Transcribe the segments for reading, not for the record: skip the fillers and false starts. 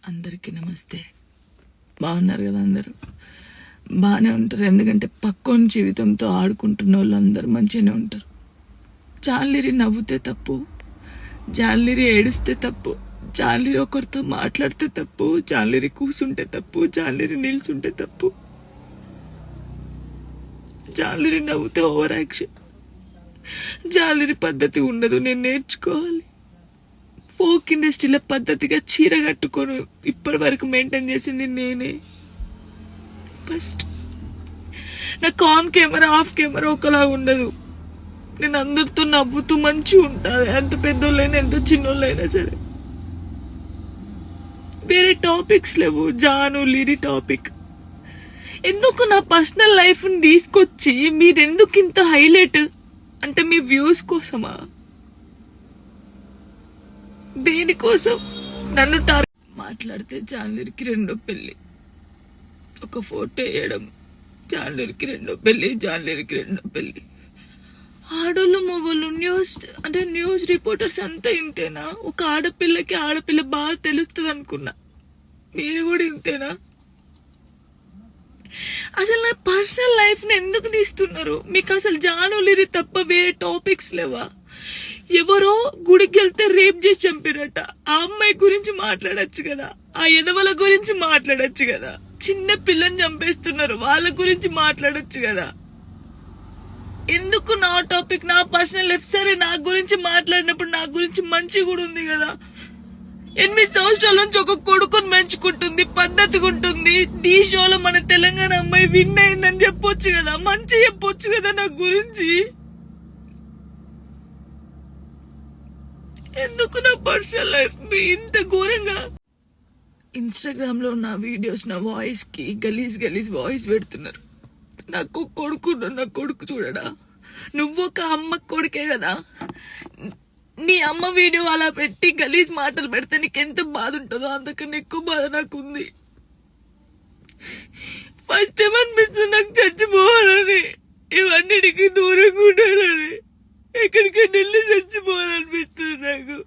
అందరికీ నమస్తే. బాగున్నారు కదా? అందరూ బాగానే ఉంటారు. ఎందుకంటే పక్కోని జీవితంతో ఆడుకుంటున్న వాళ్ళు అందరూ మంచిగానే ఉంటారు. జాలిరి నవ్వుతే తప్పు, జాలిరి ఏడుస్తే తప్పు, జాలిరి ఒకరితో మాట్లాడితే తప్పు, జాలిరి కూసుంటే తప్పు, జాలిరి నిల్చుంటే తప్పు, జాలిరి నవ్వుతే ఓవర్ యాక్షన్. జాలిరి పద్ధతి ఉండదు, నేను నేర్చుకోవాలి. ఫోక్ ఇండస్ట్రీలో పద్ధతిగా చీర కట్టుకొని ఇప్పటి వరకు మెయింటైన్ చేసింది నేనే. ఫస్ట్ నాకు ఆన్ కెమెరా ఆఫ్ కెమెరా ఒకలా ఉండదు. నేను అందరితో నవ్వుతూ మంచిగా ఉంటాను, ఎంత పెద్దోళ్ళైనా ఎంత చిన్నోళ్ళైనా సరే. వేరే టాపిక్స్ లేవు, జాను లిరి టాపిక్. ఎందుకు నా పర్సనల్ లైఫ్ ని తీసుకొచ్చి మీరెందుకు ఇంత హైలైట్? అంటే మీ వ్యూస్ కోసమా? దేనికోసం నన్ను మాట్లాడితే జాన్లరికి రెండో పెళ్లి, ఒక ఫోటో వేయడం, జాన్లరికి రెండో పెళ్లి, జాన్లరికి రెండో పెళ్లి. ఆడోళ్ళు మొగోళ్ళు న్యూస్ రిపోర్టర్స్ అంతా ఇంతేనా? ఒక ఆడపిల్ల బాగా తెలుస్తుంది అనుకున్నా, మీరు కూడా ఇంతేనా? అసలు నా పర్సనల్ లైఫ్ ని ఎందుకు తీస్తున్నారు? మీకు అసలు జానులిరి తప్ప వేరే టాపిక్స్ లేవా? ఎవరో గుడికి వెళ్తే రేప్ చేసి చంపారట, ఆ అమ్మాయి గురించి మాట్లాడచ్చు కదా, ఆ ఎదవల గురించి మాట్లాడచ్చు కదా. చిన్న పిల్లని చంపేస్తున్నారు, వాళ్ళ గురించి మాట్లాడచ్చు కదా. ఎందుకు నా టాపిక్, నా పర్సనల్ లైఫ్? సరే, నా గురించి మాట్లాడినప్పుడు నా గురించి మంచి కూడా ఉంది కదా. 8 సంవత్సరాల నుంచి ఒక కొడుకుని పెంచుకుంటుంది, పద్ధతిగా ఉంటుంది. ఈ షోలో మన తెలంగాణ అమ్మాయి విన్ అయిందని చెప్పొచ్చు కదా, మంచి చెప్పొచ్చు కదా నా గురించి. ఎందుకు నా పర్సనల్ లైఫ్ ఇంత ఘోరంగా? ఇన్స్టాగ్రామ్ లో నా వీడియోస్, నా వాయిస్ కి గలీజ్ వాయిస్ పెడుతున్నారు. నాకు నా కొడుకు చూడడా? నువ్వు ఒక అమ్మ కొడుకే కదా. నీ అమ్మ వీడియో అలా పెట్టి గలీజ్ మాటలు పెడితే నీకు ఎంత బాధ ఉంటుందో అంతకన్నా ఎక్కువ బాధ నాకుంది. ఫస్ట్ టైం అనిపిస్తుంది నాకు చచ్చిపోవాలని, ఇవన్నిటికీ దూరంగా ఉండాలని, ఎక్కడికైనా వెళ్ళి చచ్చిపోవాలనిపిస్తుంది నాకు.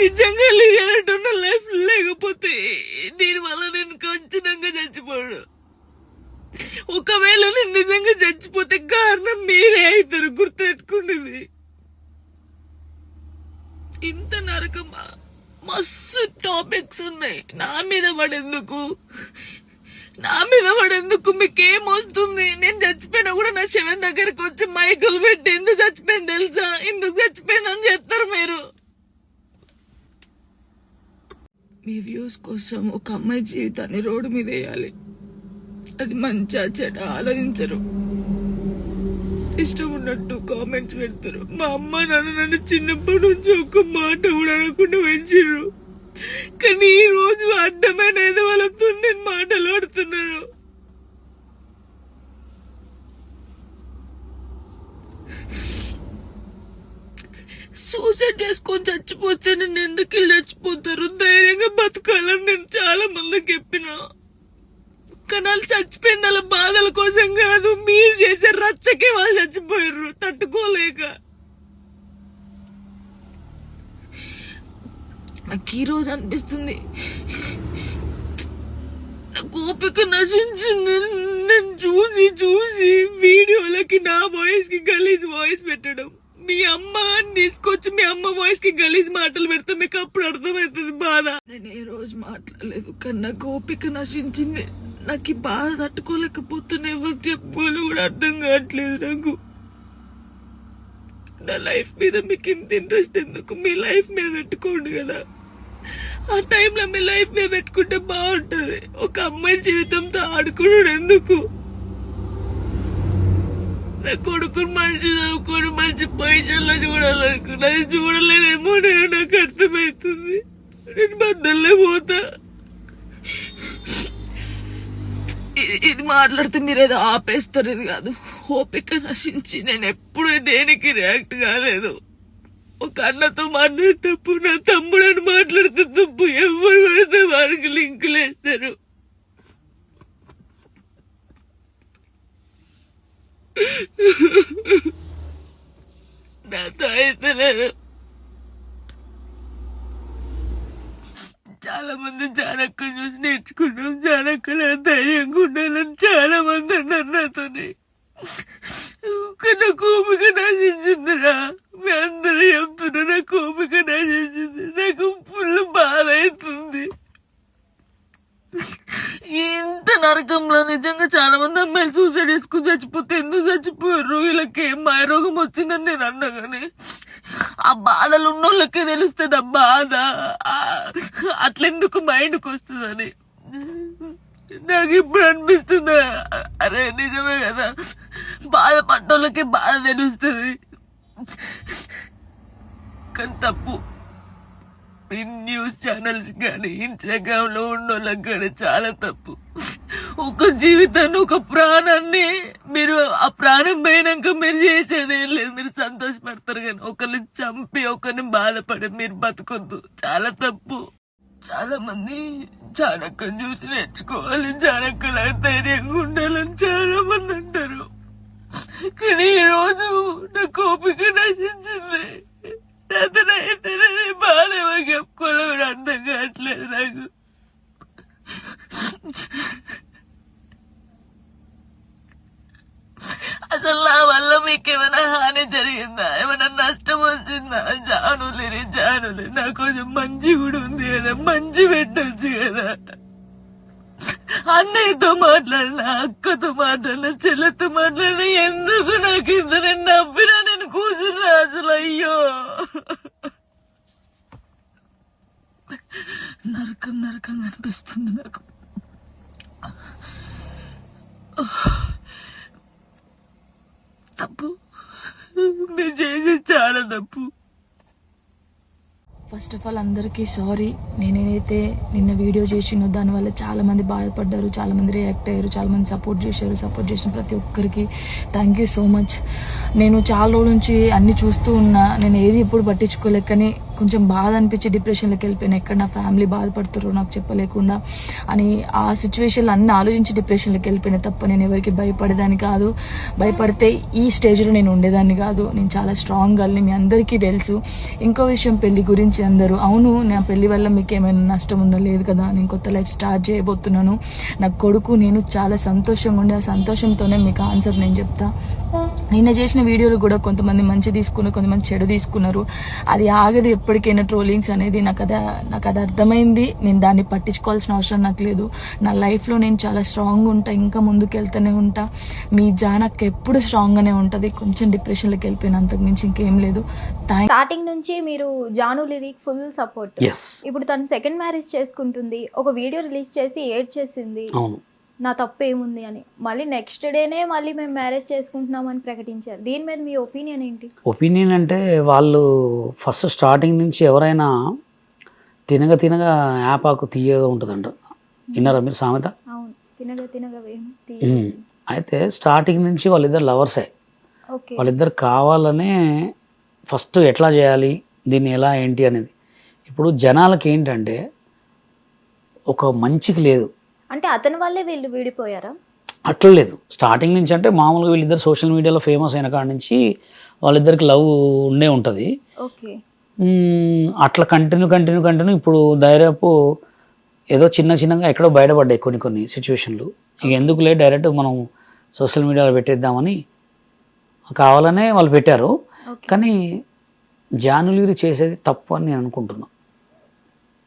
నిజంగా లేనట్టున్న లైఫ్ లేకపోతే దీనివల్ల నేను ఖచ్చితంగా చచ్చిపోను. ఒకవేళ నేను నిజంగా చచ్చిపోతే కారణం మీరే అవుతారు, గుర్తుపెట్టుకునేది. ఇంత నరకమా? మస్తు టాపిక్స్ ఉన్నాయి. నా మీద పడేందుకు మీకేం వస్తుంది? నేను చచ్చిపోయినా కూడా నా శవం దగ్గరకు వచ్చి మైకులు పెట్టి ఎందుకు చచ్చిపోయింది తెలుసా, ఎందుకు చచ్చిపోయిందని చెప్తారు మీరు. మీ వ్యూస్ కోసం ఒక అమ్మాయి జీవితాన్ని రోడ్డు మీద వేయాలి. అది మంచిగా చెడ్డ ఆలోచించరు, ఇష్టం ఉన్నట్టు కామెంట్స్ పెడతారు. మా అమ్మ నన్ను చిన్నప్పటి నుంచి ఒక్క మాట కూడా అనకుండా పెంచారు. కానీ ఈ రోజు అడ్డమైన వాళ్ళతో నేను మాటలు ఆడుతున్నాను. సూసైడ్ చేసుకొని చచ్చిపోతే నేను ఎందుకు చచ్చిపోతారు? ధైర్యంగా బతకాలని నేను చాలా మందికి చెప్పినా, కానీ వాళ్ళు చచ్చిపోయింది వాళ్ళ బాధల కోసం కాదు, మీరు చేసే రచ్చకే వాళ్ళు చచ్చిపోయారు తట్టుకోలేక. నాకు ఈ రోజు అనిపిస్తుంది నాకు ఓపిక నశించింది. నేను చూసి వీడియోలకి నా వాయిస్ కి గలీజ్ వాయిస్ పెట్టడం, మీ అమ్మ తీసుకొచ్చి మీ అమ్మ వాయిస్ కి గలీజ్ మాటలు పెడితే మీకు అప్పుడు అర్థమవుతుంది బాధ. నేను ఏ రోజు మాట్లాడలేదు, కానీ నాకు ఓపిక నశించింది. నాకు ఈ బాధ తట్టుకోలేకపోతున్నా, ఎవరు చెప్పుకోవాలి కూడా అర్థం కావట్లేదు నాకు. నా లైఫ్ మీద మీకు ఇంత ఇంట్రెస్ట్ ఎందుకు? మీ లైఫ్ మీద పెట్టుకోండి కదా. ఆ టైంలో మీ లైఫ్ మీద పెట్టుకుంటే బాగుంటది. ఒక అమ్మాయి జీవితంతో ఆడుకున్నాడు ఎందుకు? నా కొడుకుని మంచి చదువుకొని మంచి పొజిషన్లో చూడాలనుకున్నా, అది చూడలేనేమో నేను, నాకు అర్థమవుతుంది. నేను బద్దల్లే పోతా. ఇది మాట్లాడితే మీరు ఏదో ఆపేస్తారు, ఇది కాదు. ఓపిక నశించి నేను ఎప్పుడు దేనికి రియాక్ట్ కాలేదు. ఒక అన్నతో మాట్లాడే తప్పు, నా తమ్ముడని మాట్లాడితే తప్పు, ఎవరు పడితే వారికి లింకులు వేస్తారు. నాతో అయితే నేను చాలా మంది జానక్క చూసి నేర్చుకున్నాం, జానక్క ధైర్యంగా ఉండాలని చాలా మంది అన్నారు నాతోని. నా కోపిక నశించిందిరా, మీ అందరూ చెప్తున్నా నా కోపిక నశించింది. నాకు ఫుల్ బాధ అవుతుంది. ఇంత నరకంలో నిజంగా చాలా మంది అమ్మాయిలు సూసైడ్ చేసుకుని చచ్చిపోతే ఎందుకు చచ్చిపోయారు, వీళ్ళకి ఏం మాయరోగం వచ్చిందని నేను అన్నా. కానీ ఆ బాధలు ఉన్న వాళ్ళకే తెలుస్తుంది ఆ బాధ, అట్లెందుకు మైండ్కి వస్తుందని నాకు ఇప్పుడు అనిపిస్తుంది. అరే నిజమే కదా, బాధపడ్డోళ్ళకి బాధ తెలుస్తుంది. కానీ తప్పు న్యూస్ ఛానల్స్ కానీ ఇన్స్టాగ్రామ్ లో ఉన్నోళ్ళకి కానీ చాలా తప్పు. ఒక జీవితాన్ని, ఒక ప్రాణాన్ని మీరు ఆ ప్రాణం పోయినాక మీరు చేసేది ఏం లేదు, మీరు సంతోషపడతారు. కానీ ఒకరిని చంపి ఒకరిని బాధపడి మీరు బతకొద్దు, చాలా తప్పు. చాలా మంది జానక్కని చూసి నేర్చుకోవాలి, జానక్కలా ధైర్యంగా ఉండాలని చాలా మంది అంటారు. కానీ ఈ రోజు నా కోపిక నశించింది. అతనైతే బాధ ఎవరికి చెప్పుకోవాలో కూడా అర్థం కావట్లేదు నాకు. అసలు నా వల్ల మీకేమైనా హాని జరిగిందా, ఏమైనా నష్టం వచ్చిందా? జానులే నాకు కొంచెం మంచి కూడా ఉంది కదా, మంచి పెట్టొచ్చు కదా. అన్నయ్యతో మాట్లాడినా, అక్కతో మాట్లాడినా, చెల్లెతో మాట్లాడినా, ఎందుకు నాకు ఇద్దరు నవ్వినా నేను కూర్చున్నా అసలు. అయ్యో నరకం అనిపిస్తుంది నాకు. తప్పు, మీరు చేసేది చాలా తప్పు. ఫస్ట్ ఆఫ్ ఆల్ అందరికీ సారీ. నేనేదైతే నిన్న వీడియో చేసినో దానివల్ల చాలామంది బాధపడ్డారు, చాలామంది రియాక్ట్ అయ్యారు, చాలామంది సపోర్ట్ చేశారు. సపోర్ట్ చేసిన ప్రతి ఒక్కరికి థ్యాంక్ యూ సో మచ్. నేను చాలా రోజుల నుంచి అన్ని చూస్తూ ఉన్నా, నేను ఏది ఎప్పుడు పట్టించుకోలేక, కానీ కొంచెం బాధ అనిపించి డిప్రెషన్లోకి వెళ్ళిపోయాను. ఎక్కడ నా ఫ్యామిలీ బాధపడుతారో నాకు చెప్పలేకుండా అని ఆ సిచ్యువేషన్లో అన్ని ఆలోచించి డిప్రెషన్లోకి వెళ్ళిపోయినా తప్ప నేను ఎవరికి భయపడేదాన్ని కాదు. భయపడితే ఈ స్టేజ్లో నేను ఉండేదాన్ని కాదు. నేను చాలా స్ట్రాంగ్ గర్ల్ని, మీ అందరికీ తెలుసు. ఇంకో విషయం, పెళ్లి గురించి అందరూ అవును నా పెళ్లి వల్ల మీకు ఏమైనా నష్టం ఉందో లేదు కదా, నేను కొత్త లైఫ్ స్టార్ట్ చేయబోతున్నాను. నా కొడుకు నేను చాలా సంతోషంగా ఉండే, ఆ సంతోషంతోనే మీకు ఆన్సర్ నేను చెప్తా. నిన్న చేసిన వీడియోలు కూడా కొంతమంది మంచి తీసుకున్నారు, కొంతమంది చెడు తీసుకున్నారు. అది ఆగదు ఎప్పటికైనా ట్రోలింగ్స్ అనేది. నాకు అది అర్థమైంది. నేను దాన్ని పట్టించుకోవాల్సిన అవసరం నాకు లేదు. నా లైఫ్లో నేను చాలా స్ట్రాంగ్ ఉంటా, ఇంకా ముందుకు వెళ్తూనే ఉంటా. మీ జానక్క ఎప్పుడు స్ట్రాంగ్గానే ఉంటుంది. కొంచెం డిప్రెషన్లోకి వెళ్ళిపోయిన, అంతకు మించి ఇంకేం లేదు. స్టార్టింగ్ నుంచి మీరు జాను లిరిక్ ఫుల్ సపోర్ట్. ఇప్పుడు తను సెకండ్ మ్యారేజ్ చేసుకుంటుంది, ఒక వీడియో రిలీజ్ చేసి ఏడ్చేసింది నా తప్పు ఏముంది అని. మళ్ళీ నెక్స్ట్ డేనే మళ్ళీ మేము మ్యారేజ్ చేసుకుంటున్నామని ప్రకటించారు. దీని మీద మీ ఒపీనియన్ ఏంటి? ఒపీనియన్ అంటే వాళ్ళు ఫస్ట్ స్టార్టింగ్ నుంచి ఎవరైనా తినగా యాపాకు తీయగా ఉంటుందంట. విన్నారా మీరు సామెత? అవును, తినగా అయితే స్టార్టింగ్ నుంచి వాళ్ళిద్దరు లవర్సే. ఓకే, వాళ్ళిద్దరు కావాలనే ఫస్ట్ ఎట్లా చేయాలి, దీన్ని ఎలా ఏంటి అనేది. ఇప్పుడు జనాలకి ఏంటంటే ఒక మంచికి లేదు, అంటే అతని వల్లే వీళ్ళు విడిపోయారా? అట్లా లేదు. స్టార్టింగ్ నుంచి అంటే మామూలుగా వీళ్ళిద్దరు సోషల్ మీడియాలో ఫేమస్ అయిన కాడ నుంచి వాళ్ళిద్దరికి లవ్ ఉండే ఉంటుంది. ఓకే, అట్లా కంటిన్యూ ఇప్పుడు దాదాపు ఏదో చిన్నగా ఎక్కడో బయటపడ్డాయి కొన్ని సిచ్యువేషన్లు. ఇక ఎందుకులే డైరెక్ట్ మనం సోషల్ మీడియాలో పెట్టేద్దామని కావాలనే వాళ్ళు పెట్టారు. కానీ జానులీరి చేసేది తప్పు అని నేను అనుకుంటున్నా.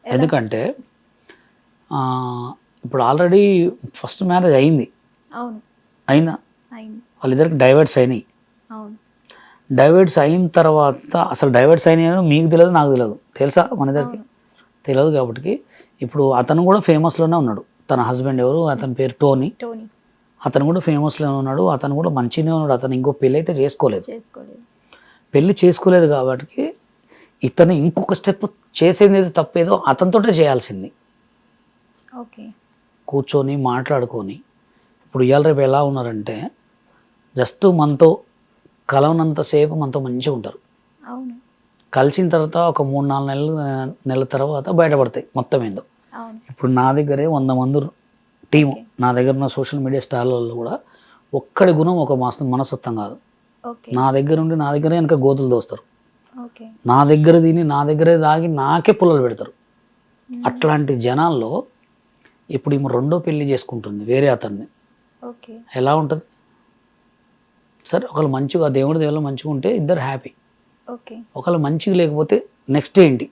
ఎందుకంటే ఇప్పుడు ఆల్రెడీ ఫస్ట్ మ్యారేజ్ అయింది. అయిందా? వాళ్ళిద్దరికి డైవర్ట్స్ అయినాయి. డైవర్ట్స్ అయిన తర్వాత అసలు డైవర్ట్స్ అయినాయో మీకు తెలియదు, నాకు తెలియదు. తెలుసా? మన ఇద్దరికి తెలియదు. కాబట్టి ఇప్పుడు అతను కూడా ఫేమస్లోనే ఉన్నాడు. తన హస్బెండ్ ఎవరు, అతని పేరు టోనీ. అతను కూడా ఫేమస్లోనే ఉన్నాడు, అతను కూడా మంచిగానే ఉన్నాడు. అతను ఇంకో పెళ్ళి అయితే పెళ్ళి చేసుకోలేదు కాబట్టి ఇతను ఇంకొక స్టెప్ చేసేది తప్పేదో అతనితోటే చేయాల్సింది. కూర్చొని మాట్లాడుకొని. ఇప్పుడు ఇవాళ రేపు ఎలా ఉన్నారంటే జస్ట్ మనతో కలవనంతసేపు మనతో మంచిగా ఉంటారు. కలిసిన తర్వాత ఒక 3-4 నెలల తర్వాత బయటపడతాయి మొత్తం ఏందో. ఇప్పుడు నా దగ్గరే 100 మంది టీము, నా దగ్గర ఉన్న సోషల్ మీడియా స్టార్లలో కూడా ఒక్కడి గుణం ఒక మనస్తత్వం కాదు. నా దగ్గర ఉండి నా దగ్గరే వెనక గోతులు దోస్తారు, నా దగ్గర తిని నా దగ్గరే తాగి నాకే పుల్లలు పెడతారు. అట్లాంటి జనాల్లో ఇప్పుడు ఈమె రెండో పెళ్లి చేసుకుంటుంది వేరే అతన్ని. ఓకే. ఎలా ఉంటుంది? సరే ఒకళ్ళు మంచిగా దేవుడి దేవుళ్ళు మంచిగా ఉంటే ఇద్దరు హ్యాపీ. ఓకే. ఒకళ్ళు మంచిగా లేకపోతే నెక్స్ట్ ఏంటి?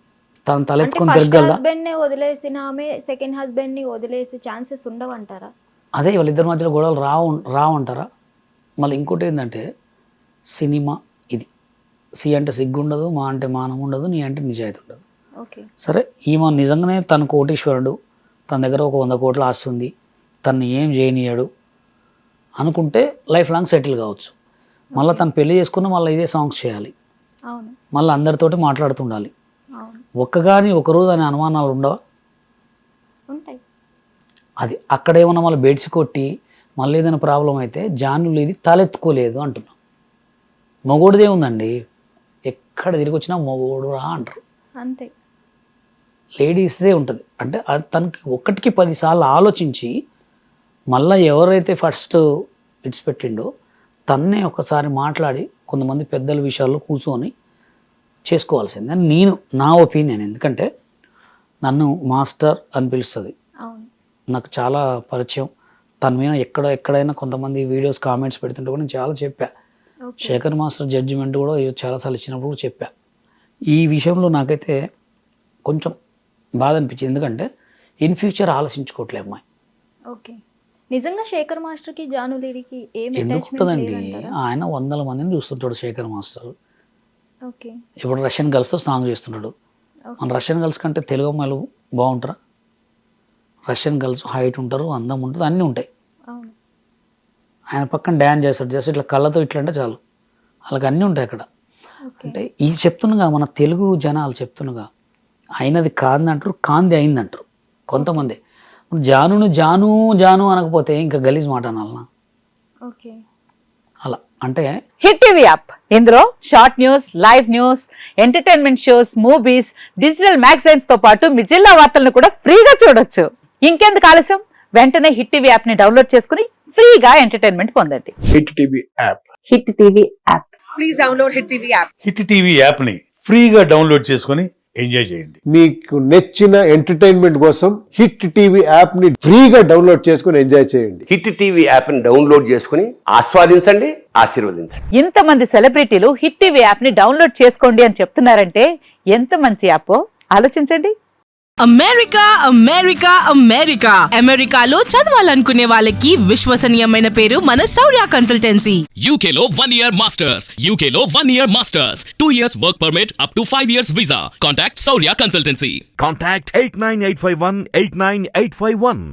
తను తలెత్తుకొని ఫస్ట్ తిరగలదా? హస్బెండ్ ని వదిలేసిన ఆమె సెకండ్ హస్బెండ్ ని వదిలేసే ఛాన్సెస్ ఉండవంటారా? అదే వాళ్ళిద్దరి మధ్యలో గొడవలు రావంటారా? మళ్ళీ ఇంకోటి ఏంటంటే సినిమా ఇది. సి అంటే సిగ్గు ఉండదు, మా అంటే మానం ఉండదు, నీ అంటే నిజాయితీ ఉండదు. ఓకే. సరే ఈమె నిజంగానే తను కోటీశ్వరుడు, తన దగ్గర ఒక 100 కోట్లు ఆస్తుంది, తను ఏం చేయనియాడు అనుకుంటే లైఫ్ లాంగ్ సెటిల్ కావచ్చు. మళ్ళీ తను పెళ్లి చేసుకున్న మళ్ళీ ఇదే సాంగ్స్ చేయాలి, అవును, మళ్ళీ అందరితోటి మాట్లాడుతుండాలి. అవును, ఒక్కగాని ఒకరోజు అనే అనుమానాలు ఉండవా? ఉంటాయి. అది అక్కడేమన్నా మళ్ళీ బెడ్స్ కొట్టి మళ్ళీ ఏదైనా ప్రాబ్లం అయితే జానులు ఇది తలెత్తుకోలేదు అంటున్నాం. మొగోడిదే ఉందండి, ఎక్కడ తిరిగి వచ్చినా మొగోడు రా అంటారు. అంతే. లేడీస్దే ఉంటుంది. అంటే అది తనకి 1కి 10 సార్లు ఆలోచించి మళ్ళీ ఎవరైతే ఫస్ట్ విడిచిపెట్టిండో తన్నే ఒకసారి మాట్లాడి కొంతమంది పెద్దల విషయాల్లో కూర్చొని చేసుకోవాల్సింది అని నా ఒపీనియన్. ఎందుకంటే నన్ను మాస్టర్ అని పిలుస్తుంది, అవును, నాకు చాలా పరిచయం. తన మీద ఎక్కడైనా కొంతమంది వీడియోస్ కామెంట్స్ పెడుతుంటే కూడా నేను చాలా చెప్పా. శేఖర్ మాస్టర్ జడ్జిమెంట్ కూడా చాలాసార్లు ఇచ్చినప్పుడు కూడా చెప్పా. ఈ విషయంలో నాకైతే కొంచెం బాధ అనిపించింది, ఎందుకంటే ఇన్ ఫ్యూచర్ ఆలోచించుకోవట్లే అమ్మాయి. ఓకే. నిజంగా శేఖర్ మాస్టర్ కి జానులీరికి ఏం ఎందుకు అటాచ్మెంట్ ఉంటుందండి? లేదంటారా? ఆయన 100 మందిని చూస్తుంటాడు శేఖర్ మాస్టర్. ఓకే. ఇప్పుడు రష్యన్ గర్ల్స్తో సాంగ్ చేస్తున్నాడు. మన రష్యన్ గర్ల్స్ కంటే తెలుగు అమ్మాయిలు బాగుంటారా? రష్యన్ గర్ల్స్ హైట్ ఉంటారు, అందం ఉంటుంది, అన్నీ ఉంటాయి. అవును. ఆయన పక్కన డ్యాన్స్ చేస్తాడు, జస్ట్ ఇట్లా కళ్ళతో ఇట్లా అంటే చాలు, వాళ్ళకి అన్నీ ఉంటాయి అక్కడ. అంటే ఈ చెప్తున్నగా మన తెలుగు జనాలు చెప్తున్నగా అయినది కాదంటారు, కాంది అయిందంటారు కొంతమంది. జానును జాను జాను అనకపోతే ఇంకా గలీజ్ మాట అనాలనా? ఓకే. అలా అంటే హిట్ టీవీ యాప్, ఇందులో short news, live news, entertainment shows, movies, digital magazines తో పాటు మీ జిల్లా వార్తలను కూడా ఫ్రీగా చూడొచ్చు. ఇంకెందుకు ఆలస్యం, వెంటనే హిట్ టీవీ యాప్ ని డౌన్లోడ్ చేసుకుని ఫ్రీగా ఎంటర్టైన్మెంట్ పొందండి. Hit TV app. Hit TV app, please download hit TV app. Hit TV యాప్ని ఫ్రీగా డౌన్లోడ్ చేసుకొని ఎంజాయ్ చేయండి. మీకు నచ్చిన ఎంటర్టైన్మెంట్ కోసం హిట్ టీవీ యాప్ ని ఫ్రీగా డౌన్లోడ్ చేసుకుని ఎంజాయ్ చేయండి. హిట్ టీవీ యాప్ని డౌన్లోడ్ చేసుకుని ఆస్వాదించండి, ఆశీర్వదించండి. ఇంతమంది సెలబ్రిటీలు హిట్ టీవీ యాప్ ని డౌన్లోడ్ చేసుకోండి అని చెప్తున్నారంటే ఎంత మంచి యాప్ ఆలోచించండి. అమెరికా అమెరికా అమెరికా అమెరికాలో చదవాలనుకునే వాళ్ళకి విశ్వసనీయమైన పేరు మన శౌర్య కన్సల్టెన్సీ. UK లో 1 year masters, UK లో 1 year masters, 2 years work permit up to 5 years visa. Contact Saurya Consultancy. Contact 89851 89851.